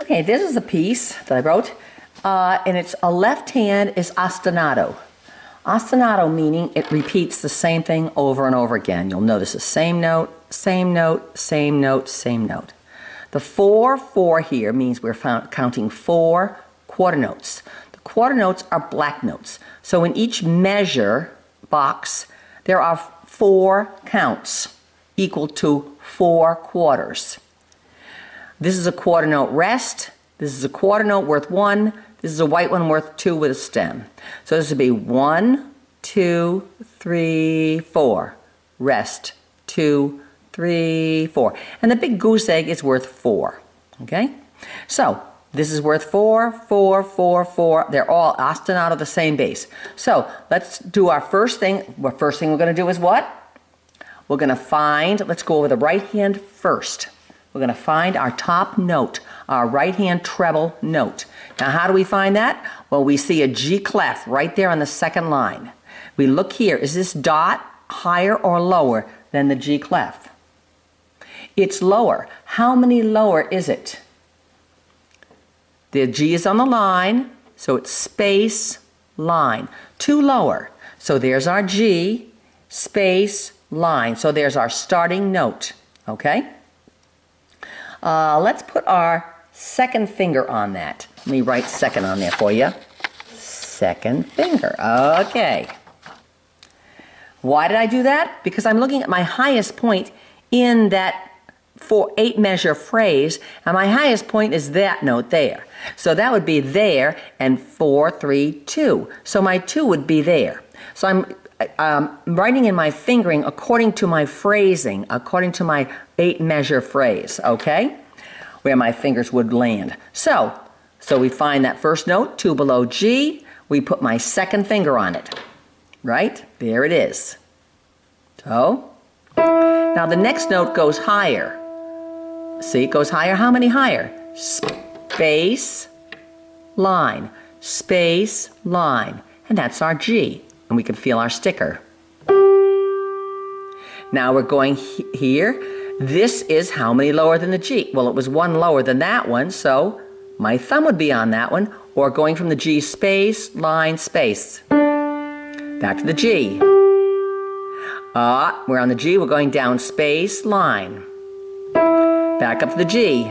Okay, this is a piece that I wrote, and it's a left hand is ostinato. Ostinato meaning it repeats the same thing over and over again. You'll notice the same note, same note, same note, same note. The 4/4 here means we're counting 4 quarter notes. The quarter notes are black notes. So in each measure box, there are 4 counts equal to 4 quarters. This is a quarter note rest. This is a quarter note worth 1. This is a white one worth 2 with a stem. So this would be 1, 2, 3, 4. Rest, 2, 3, 4. And the big goose egg is worth 4. Okay? So this is worth 4, 4, 4, 4. They're all ostinato the same base. So let's do our first thing. The first thing we're going to do is what? We're going to find, let's go over the right hand first. We're going to find our top note, our right hand treble note. Now how do we find that? Well, we see a G clef right there on the second line. We look here, is this dot higher or lower than the G clef? It's lower. How many lower is it? The G is on the line, so it's space, line. 2 lower. So there's our G, space, line. So there's our starting note, okay? Let's put our second finger on that. Let me write second on there for you. Second finger, okay. Why did I do that? Because I'm looking at my highest point in that 8 measure phrase, and my highest point is that note there. So that would be there and 4, 3, 2. So my 2 would be there. So I'm writing in my fingering according to my phrasing, according to my 8 measure phrase, okay? Where my fingers would land. So we find that first note, 2 below G. We put my second finger on it, right? There it is. So, now the next note goes higher. See, it goes higher. How many higher? Space, line, space, line. And that's our G. And we can feel our sticker. Now we're going here. This is how many lower than the G? Well, it was 1 lower than that one, so my thumb would be on that one, or going from the G, space, line, space. Back to the G. We're on the G, we're going down space, line. Back up to the G.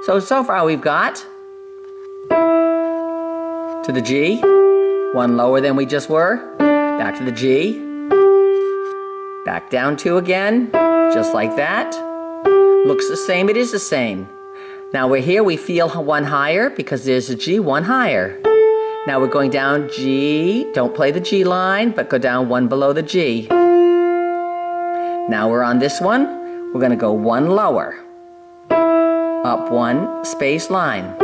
So far we've got to the G, 1 lower than we just were, back to the G, back down 2 again, just like that. Looks the same, it is the same. Now we're here, we feel 1 higher because there's a G, 1 higher. Now we're going down G, don't play the G line, but go down 1 below the G. Now we're on this one, we're going to go 1 lower. Up 1, space, line.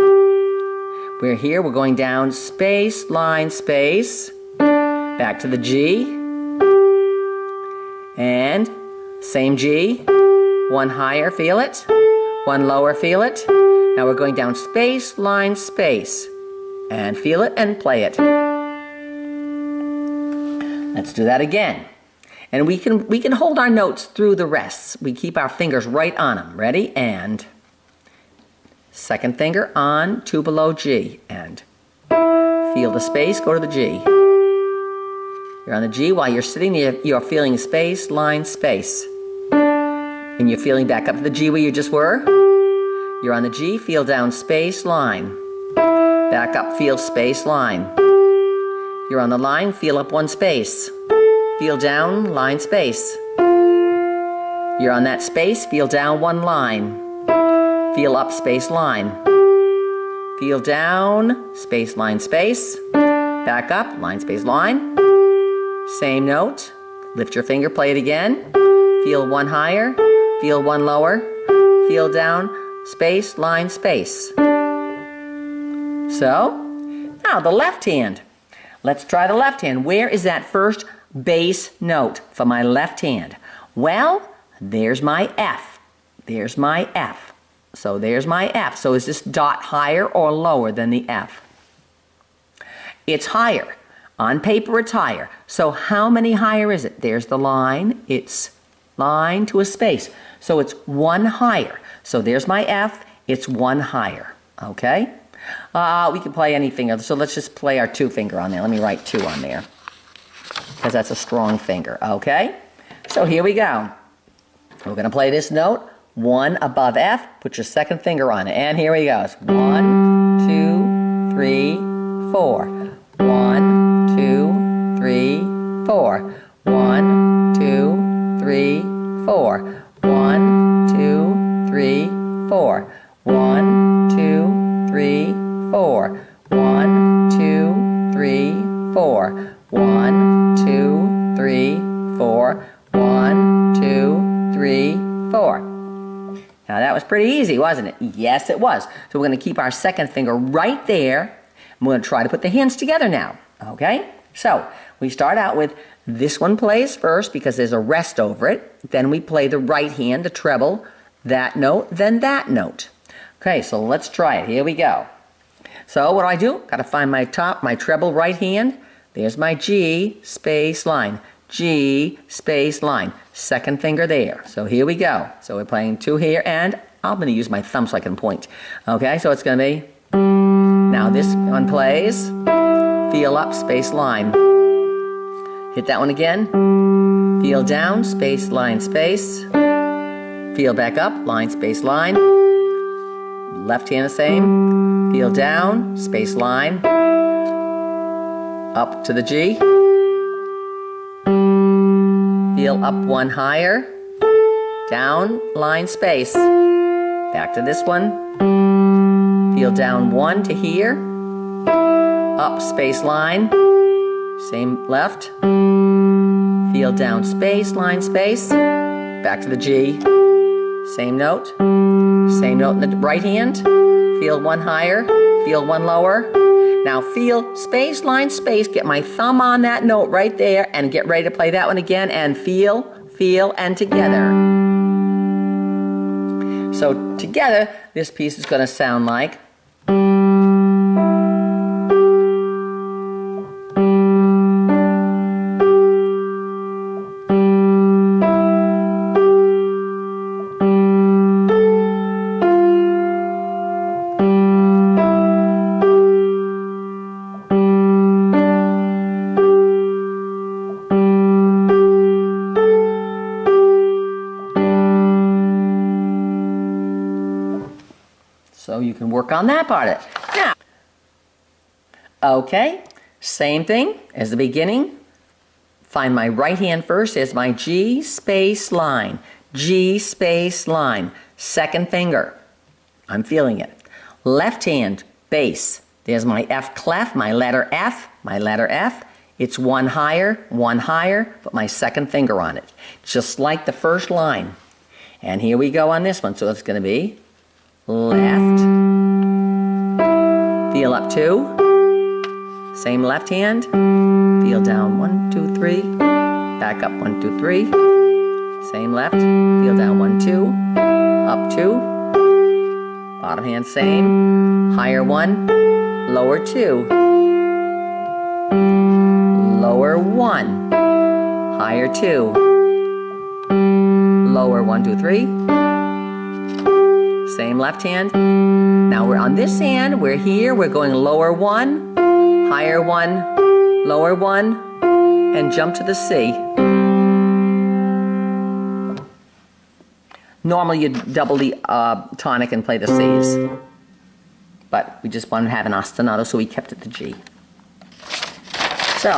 We're here, we're going down space, line, space. Back to the G. And same G. 1 higher, feel it. 1 lower, feel it. Now we're going down space, line, space. And feel it and play it. Let's do that again. And we can hold our notes through the rests. We keep our fingers right on them. Ready? And second finger on, 2 below G. And feel the space, go to the G. You're on the G. While you're sitting there, you're feeling space, line, space. And you're feeling back up to the G where you just were. You're on the G, feel down space, line. Back up, feel space, line. You're on the line, feel up 1 space. Feel down, line, space. You're on that space, feel down 1 line. Feel up, space, line. Feel down, space, line, space. Back up, line, space, line. Same note. Lift your finger, play it again. Feel 1 higher, feel 1 lower. Feel down, space, line, space. So, now the left hand. Let's try the left hand. Where is that first bass note for my left hand? Well, there's my F. There's my F. So there's my F. So is this dot higher or lower than the F? It's higher. On paper it's higher. So how many higher is it? There's the line. It's line to a space. So it's 1 higher. So there's my F it's one higher, okay? We can play any finger, so let's just play our 2 finger on there. Let me write 2 on there, because that's a strong finger, okay? So here we go. We're going to play this note, 1 above F, put your 2nd finger on it, and here we go. It's 1, 2, 3, 4. 1, 2, 3, 4. 1, 2, 3, 4. 1, 2, 3, 4. 1, 2, 3, 4. 1, 2, 3, 4. 1, 2, 3, 4. 1, 2, 3, 4. Now that was pretty easy, wasn't it? Yes, it was. So we're going to keep our 2nd finger right there. I'm going to try to put the hands together now, okay? So we start out with this one plays first because there's a rest over it. Then we play the right hand, the treble, that note, then that note. Okay, so let's try it. Here we go. So what do? Got to find my treble right hand. There's my G, space, line. G, space, line. 2nd finger there. So here we go. So we're playing 2 here, and I'm going to use my thumb so I can point. Okay, so it's going to be, now this one plays, feel up, space, line. Hit that one again. Feel down, space, line, space. Feel back up, line, space, line. Left hand the same. Feel down, space, line. Up to the G. Feel up 1 higher. Down, line, space. Back to this one. Feel down 1 to here. Up, space, line. Same left. Feel down, space, line, space. Back to the G. Same note. Same note in the right hand. Feel 1 higher. Feel 1 lower. Now feel space, line, space. Get my thumb on that note right there and get ready to play that one again. And feel, and together. So together, this piece is going to sound like. So you can work on that part of it. Now, okay, same thing as the beginning. Find my right hand first as my G space line. G space line. 2nd finger. I'm feeling it. Left hand, bass. There's my F clef, my letter F. It's 1 higher, put my 2nd finger on it. Just like the first line. And here we go on this one. So it's going to be left, feel up 2, same left hand, feel down 1, 2, 3, back up 1, 2, 3, same left, feel down 1, 2, up 2, bottom hand same, higher 1, lower 2, lower 1, higher 2, lower 1, 2, 3, same left hand. Now we're on this hand, we're here, we're going lower 1, higher 1, lower 1, and jump to the C. Normally you'd double the tonic and play the C's, but we just wanted to have an ostinato, so we kept it the G. So